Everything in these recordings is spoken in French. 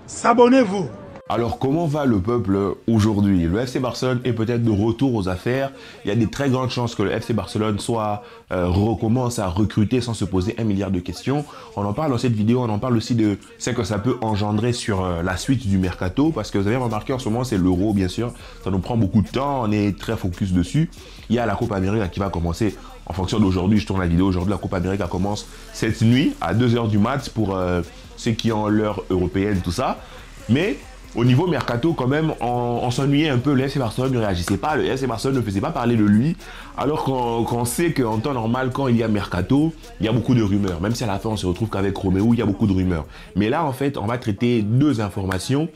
S'abonnez-vous. Alors comment va le peuple aujourd'hui? Le FC Barcelone est peut-être de retour aux affaires. Il y a des très grandes chances que le FC Barcelone recommence à recruter sans se poser 1 milliard de questions. On en parle dans cette vidéo, on en parle aussi de ce que ça peut engendrer sur la suite du mercato. Parce que vous avez remarqué en ce moment c'est l'Euro bien sûr. Ça nous prend beaucoup de temps, on est très focus dessus. Il y a la Copa América qui va commencer en fonction d'aujourd'hui. Je tourne la vidéo aujourd'hui, la Copa América commence cette nuit à 2 h du mat pour ceux qui ont l'heure européenne, tout ça. Mais au niveau mercato, quand même, on s'ennuyait un peu. Le FC Barcelone ne réagissait pas, le FC Barcelone ne faisait pas parler de lui. Alors qu'on sait qu'en temps normal, quand il y a mercato, il y a beaucoup de rumeurs. Même si à la fin, on se retrouve qu'avec Roméo, il y a beaucoup de rumeurs. Mais là, en fait, on va traiter deux informations.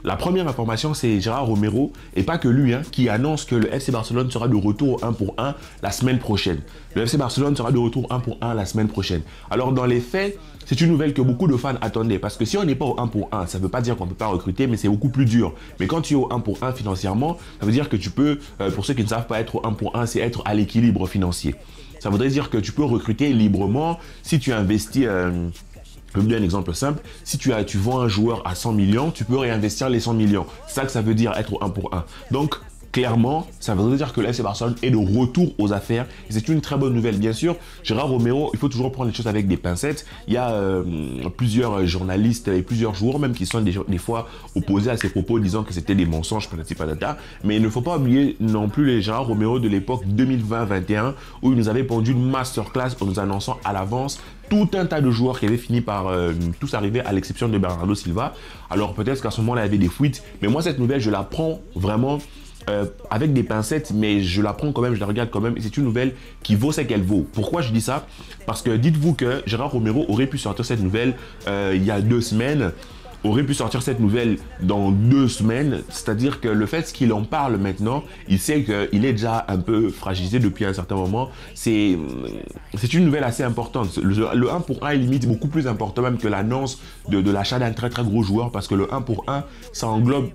La première information, c'est Gérard Romero, et pas que lui, qui annonce que le FC Barcelone sera de retour au 1 pour 1 la semaine prochaine. Le FC Barcelone sera de retour 1 pour 1 la semaine prochaine. Alors dans les faits, c'est une nouvelle que beaucoup de fans attendaient, parce que si on n'est pas au 1 pour 1, ça ne veut pas dire qu'on ne peut pas recruter, mais c'est beaucoup plus dur. Mais quand tu es au 1 pour 1 financièrement, ça veut dire que tu peux, pour ceux qui ne savent pas être au 1 pour 1, c'est être à l'équilibre financier. Ça voudrait dire que tu peux recruter librement si tu investis... Je vais vous donner un exemple simple. Si tu vends un joueur à 100 millions, tu peux réinvestir les 100 millions. C'est ça que ça veut dire être au 1 pour 1. Donc, clairement, ça veut dire que le FC Barcelone est de retour aux affaires. Et c'est une très bonne nouvelle. Bien sûr, Gérard Romero, il faut toujours prendre les choses avec des pincettes. Il y a plusieurs journalistes et plusieurs joueurs même qui sont des fois opposés à ses propos, disant que c'était des mensonges, patati patata. Mais il ne faut pas oublier non plus les Gérard Romero de l'époque 2020-21 où il nous avait pondu une masterclass en nous annonçant à l'avance tout un tas de joueurs qui avaient fini par tous arriver à l'exception de Bernardo Silva. Alors peut-être qu'à ce moment-là, il y avait des fuites. Mais moi, cette nouvelle, je la prends vraiment avec des pincettes, mais je la prends quand même, je la regarde quand même. C'est une nouvelle qui vaut ce qu'elle vaut. Pourquoi je dis ça? Parce que dites-vous que Gérard Romero aurait pu sortir cette nouvelle il y a 2 semaines. Aurait pu sortir cette nouvelle dans 2 semaines, c'est-à-dire que le fait qu'il en parle maintenant, il sait qu'il est déjà un peu fragilisé depuis un certain moment. C'est une nouvelle assez importante. Le 1 pour 1 est limite beaucoup plus important même que l'annonce de l'achat d'un très très gros joueur, parce que le 1 pour 1, ça englobe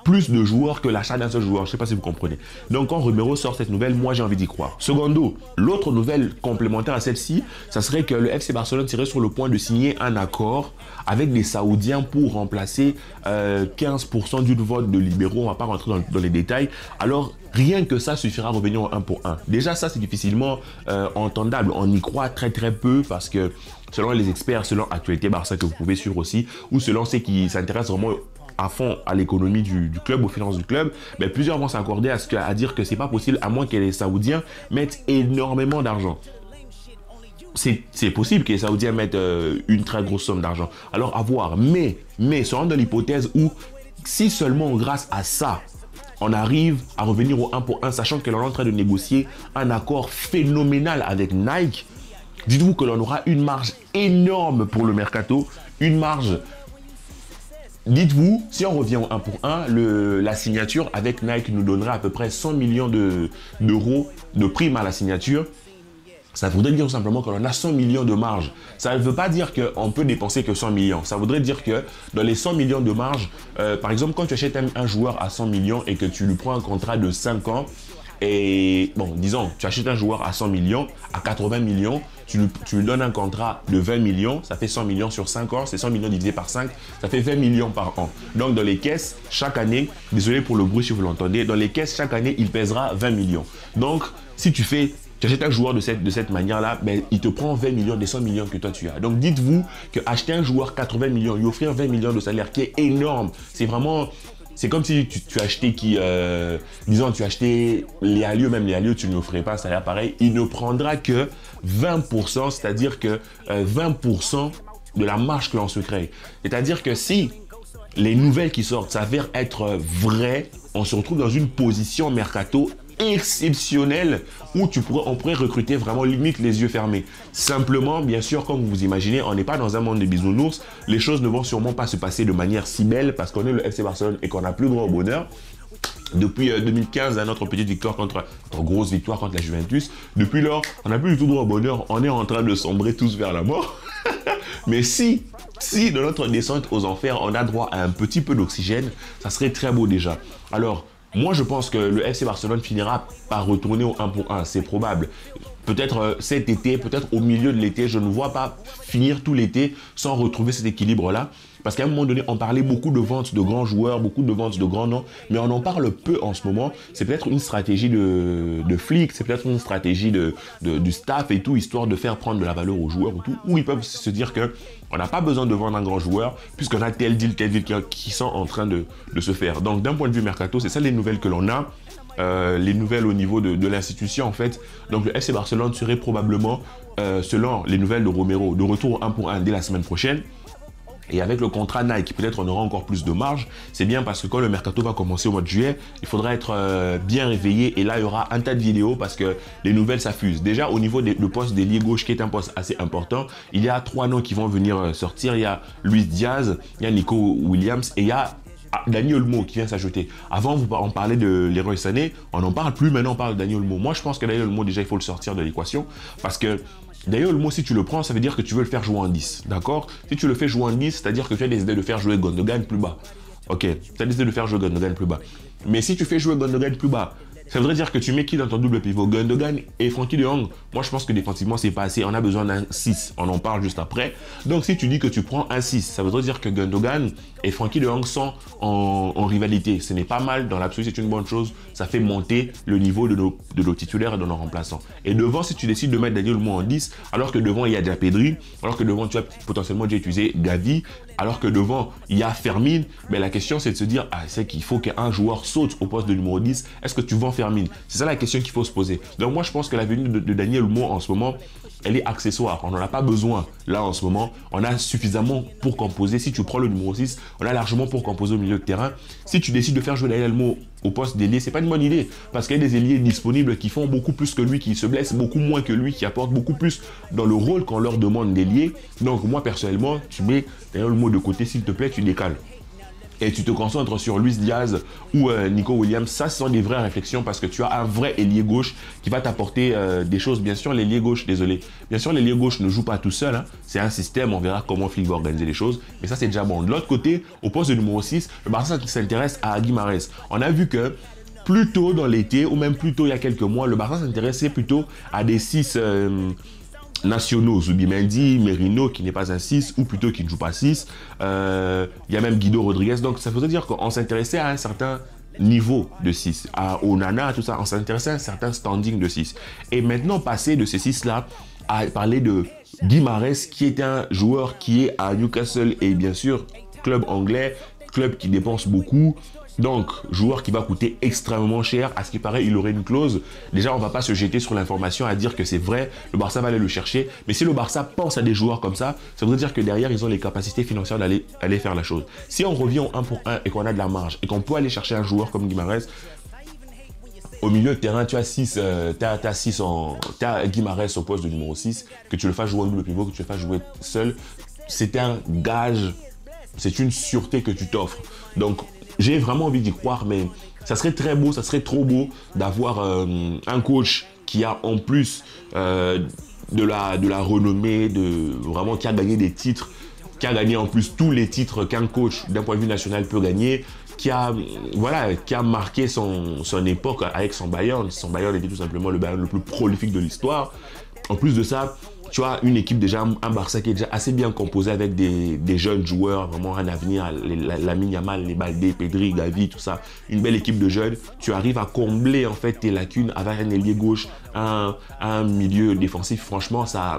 plus de joueurs que l'achat d'un seul joueur. Je ne sais pas si vous comprenez. Donc quand Romero sort cette nouvelle, moi j'ai envie d'y croire. Secondo, l'autre nouvelle complémentaire à celle-ci, ça serait que le FC Barcelone serait sur le point de signer un accord avec les Saoudiens pour remplacer 15% du vote de libéraux. On ne va pas rentrer dans les détails. Alors rien que ça suffira à revenir au 1 pour 1. Déjà ça c'est difficilement entendable. On y croit très très peu parce que selon les experts, selon Actualité Barça que vous pouvez suivre aussi, ou selon ceux qui s'intéressent vraiment à fond à l'économie du club, aux finances du club, mais plusieurs vont s'accorder à dire que c'est pas possible à moins que les Saoudiens mettent énormément d'argent. C'est possible que les Saoudiens mettent une très grosse somme d'argent. Alors à voir. Mais selon dans l'hypothèse où si seulement grâce à ça, on arrive à revenir au 1 pour 1, sachant que l'on est en train de négocier un accord phénoménal avec Nike, dites-vous que l'on aura une marge énorme pour le mercato, une marge. Dites-vous, si on revient au 1 pour 1, la signature avec Nike nous donnerait à peu près 100 millions d'euros de prime à la signature. Ça voudrait dire tout simplement qu'on a 100 millions de marge. Ça ne veut pas dire qu'on peut dépenser que 100 millions. Ça voudrait dire que dans les 100 millions de marge, par exemple, quand tu achètes un joueur à 100 millions et que tu lui prends un contrat de 5 ans, et bon, disons, tu achètes un joueur à 100 millions, à 80 millions, tu lui donnes un contrat de 20 millions, ça fait 100 millions sur 5 ans, c'est 100 millions divisé par 5, ça fait 20 millions par an. Donc dans les caisses, chaque année, désolé pour le bruit si vous l'entendez, dans les caisses, chaque année, il pèsera 20 millions. Donc, si tu achètes un joueur de cette manière-là, ben, il te prend 20 millions des 100 millions que toi tu as. Donc dites-vous qu'acheter un joueur 80 millions, lui offrir 20 millions de salaire qui est énorme, c'est vraiment... C'est comme si tu achetais disons, tu achetais Léalio, même Léalio, tu ne lui offrais pas un salaire pareil. Il ne prendra que 20%, c'est-à-dire que 20% de la marge que l'on se crée. C'est-à-dire que si les nouvelles qui sortent s'avèrent être vraies, on se retrouve dans une position mercato exceptionnelle où on pourrait recruter vraiment limite les yeux fermés. Simplement, bien sûr, comme vous imaginez, on n'est pas dans un monde de bisounours. Les choses ne vont sûrement pas se passer de manière si belle parce qu'on est le FC Barcelone et qu'on n'a plus droit au bonheur. Depuis 2015, notre petite victoire notre grosse victoire contre la Juventus. Depuis lors, on n'a plus du tout droit au bonheur. On est en train de sombrer tous vers la mort. Mais si dans notre descente aux enfers, on a droit à un petit peu d'oxygène, ça serait très beau déjà. Alors, moi, je pense que le FC Barcelone finira par retourner au 1 pour 1. C'est probable. Peut-être cet été, peut-être au milieu de l'été. Je ne vois pas finir tout l'été sans retrouver cet équilibre-là. Parce qu'à un moment donné, on parlait beaucoup de ventes de grands joueurs, beaucoup de ventes de grands noms, mais on en parle peu en ce moment. C'est peut-être une stratégie de flic, c'est peut-être une stratégie du staff et tout, histoire de faire prendre de la valeur aux joueurs ou tout, où ils peuvent se dire que on n'a pas besoin de vendre un grand joueur, puisqu'on a tel deal qui sont en train de se faire. Donc d'un point de vue mercato, c'est ça les nouvelles que l'on a. Les nouvelles au niveau de l'institution en fait. Donc le FC Barcelone serait probablement, selon les nouvelles de Romero, de retour 1 pour 1 dès la semaine prochaine. Et avec le contrat Nike, peut-être on aura encore plus de marge. C'est bien parce que quand le mercato va commencer au mois de juillet, il faudra être bien réveillé. Et là, il y aura un tas de vidéos parce que les nouvelles s'affusent. Déjà, au niveau du poste d'ailier gauche, qui est un poste assez important, il y a 3 noms qui vont venir sortir. Il y a Luis Diaz, il y a Nico Williams et il y a Dani Olmo qui vient s'ajouter. Avant, on parlait de Leroy Sané. On n'en parle plus. Maintenant, on parle de Dani Olmo. Moi, je pense que Dani Olmo, déjà, il faut le sortir de l'équation parce que d'ailleurs, le mot, si tu le prends, ça veut dire que tu veux le faire jouer en 10. D'accord? Si tu le fais jouer en 10, c'est-à-dire que tu as des idées de faire jouer Gundogan plus bas. Ok, tu as des idées de faire jouer Gundogan plus bas. Mais si tu fais jouer Gundogan plus bas, ça voudrait dire que tu mets qui dans ton double pivot? Gundogan et Frenkie de Jong. Moi, je pense que défensivement, c'est pas assez. On a besoin d'un 6. On en parle juste après. Donc, si tu dis que tu prends un 6, ça voudrait dire que Gundogan et Frenkie de Jong sont en rivalité. Ce n'est pas mal. Dans l'absolu, c'est une bonne chose. Ça fait monter le niveau de nos titulaires et de nos remplaçants. Et devant, si tu décides de mettre Daniel Olmo en 10, alors que devant, il y a déjà Pedri, alors que devant, tu as potentiellement déjà utilisé Gavi, alors que devant, il y a Fermin, mais la question, c'est de se dire, c'est qu'il faut qu'un joueur saute au poste de numéro 10. Est-ce que tu vends Fermin? C'est ça la question qu'il faut se poser. Donc moi, je pense que la venue de Daniel Olmo en ce moment, elle est accessoire. On n'en a pas besoin là en ce moment. On a suffisamment pour composer. Si tu prends le numéro 6, on a largement pour composer au milieu de terrain. Si tu décides de faire jouer Daniel Olmo au poste d'ailier, c'est pas une bonne idée. Parce qu'il y a des ailiers disponibles qui font beaucoup plus que lui, qui se blessent beaucoup moins que lui, qui apportent beaucoup plus dans le rôle qu'on leur demande d'ailier. Donc moi, personnellement, tu mets Daniel Olmo de côté, s'il te plaît, tu décales. Et tu te concentres sur Luis Diaz ou Nico Williams. Ça, ce sont des vraies réflexions parce que tu as un vrai ailier gauche qui va t'apporter des choses. Bien sûr, l'ailier gauche, désolé. Bien sûr, l'ailier gauche ne joue pas tout seul. Hein. C'est un système, on verra comment Flick va organiser les choses. Mais ça, c'est déjà bon. De l'autre côté, au poste de numéro 6, le Barça s'intéresse à Guimarães. On a vu que plus tôt dans l'été, ou même plus tôt il y a quelques mois, le Barça s'intéressait plutôt à des 6... nationaux, Zubimendi, Merino qui n'est pas un 6 ou plutôt qui ne joue pas 6. Il y a même Guido Rodriguez. Donc ça veut dire qu'on s'intéressait à un certain niveau de 6. À Onana, tout ça, on s'intéressait à un certain standing de 6. Et maintenant, passer de ces 6-là à parler de Guimarães qui est un joueur qui est à Newcastle et bien sûr, club anglais, club qui dépense beaucoup. Donc, joueur qui va coûter extrêmement cher. À ce qui paraît, il aurait une clause. Déjà, on ne va pas se jeter sur l'information à dire que c'est vrai. Le Barça va aller le chercher. Mais si le Barça pense à des joueurs comme ça voudrait dire que derrière, ils ont les capacités financières d'aller faire la chose. Si on revient au 1 pour 1 et qu'on a de la marge et qu'on peut aller chercher un joueur comme Guimarães, au milieu de terrain, tu as 6, tu as Guimarães au poste de numéro 6, que tu le fasses jouer au double pivot, que tu le fasses jouer seul. C'est un gage, c'est une sûreté que tu t'offres. Donc, j'ai vraiment envie d'y croire, mais ça serait très beau, ça serait trop beau d'avoir un coach qui a en plus de la renommée, vraiment qui a gagné des titres, qui a gagné en plus tous les titres qu'un coach d'un point de vue national peut gagner, qui a marqué son époque avec son Bayern. Son Bayern était tout simplement le Bayern le plus prolifique de l'histoire. En plus de ça, tu as une équipe déjà, un Barça qui est déjà assez bien composé avec des jeunes joueurs, vraiment un avenir, Lamine Yamal, les Baldé, Pedri, Gavi, tout ça. Une belle équipe de jeunes. Tu arrives à combler en fait tes lacunes avec un ailier gauche, un milieu défensif. Franchement, ça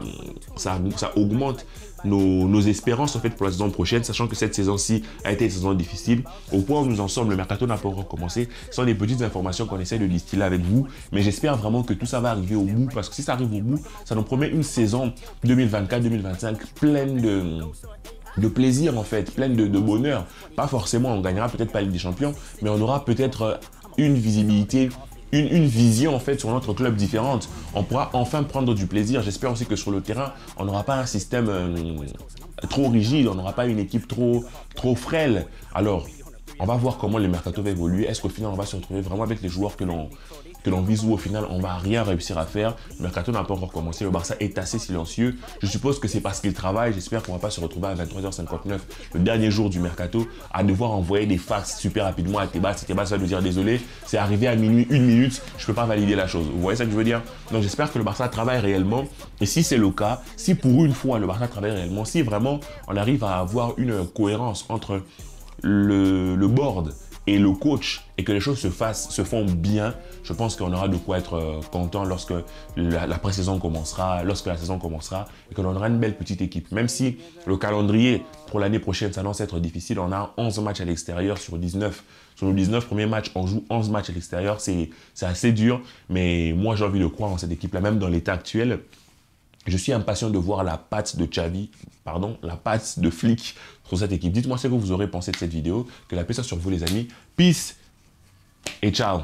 augmente nos espérances en fait pour la saison prochaine, sachant que cette saison-ci a été une saison difficile. Au point où nous en sommes, le mercato n'a pas encore commencé. Ce sont des petites informations qu'on essaie de distiller avec vous, mais j'espère vraiment que tout ça va arriver au bout, parce que si ça arrive au bout, ça nous promet une saison 2024-2025 pleine de plaisir en fait, pleine de bonheur. Pas forcément, on gagnera peut-être pas la Ligue des Champions, mais on aura peut-être une visibilité, une vision en fait sur notre club différente. On pourra enfin prendre du plaisir. J'espère aussi que sur le terrain, on n'aura pas un système trop rigide, on n'aura pas une équipe trop frêle. Alors, On va voir comment le mercato va évoluer. Est-ce qu'au final, on va se retrouver vraiment avec les joueurs que l'on vise ou au final, on va rien réussir à faire. Le mercato n'a pas encore commencé. Le Barça est assez silencieux. Je suppose que c'est parce qu'il travaille. J'espère qu'on ne va pas se retrouver à 23h59, le dernier jour du mercato, à devoir envoyer des fax super rapidement à Tebas. Et Tebas va nous dire désolé, c'est arrivé à minuit, 1 minute, je ne peux pas valider la chose. Vous voyez ce que je veux dire? Donc j'espère que le Barça travaille réellement. Et si c'est le cas, si pour une fois le Barça travaille réellement, si vraiment on arrive à avoir une cohérence entre le board et le coach et que les choses se font bien, je pense qu'on aura de quoi être content lorsque la pré-saison commencera, lorsque la saison commencera et qu'on aura une belle petite équipe. Même si le calendrier pour l'année prochaine s'annonce être difficile, on a 11 matchs à l'extérieur sur 19. Sur nos 19 premiers matchs, on joue 11 matchs à l'extérieur, c'est assez dur, mais moi j'ai envie de croire en cette équipe-là, même dans l'état actuel. Je suis impatient de voir la patte de Xavi, la patte de Flick sur cette équipe. Dites-moi ce que vous aurez pensé de cette vidéo. Que la paix soit sur vous les amis. Peace et ciao.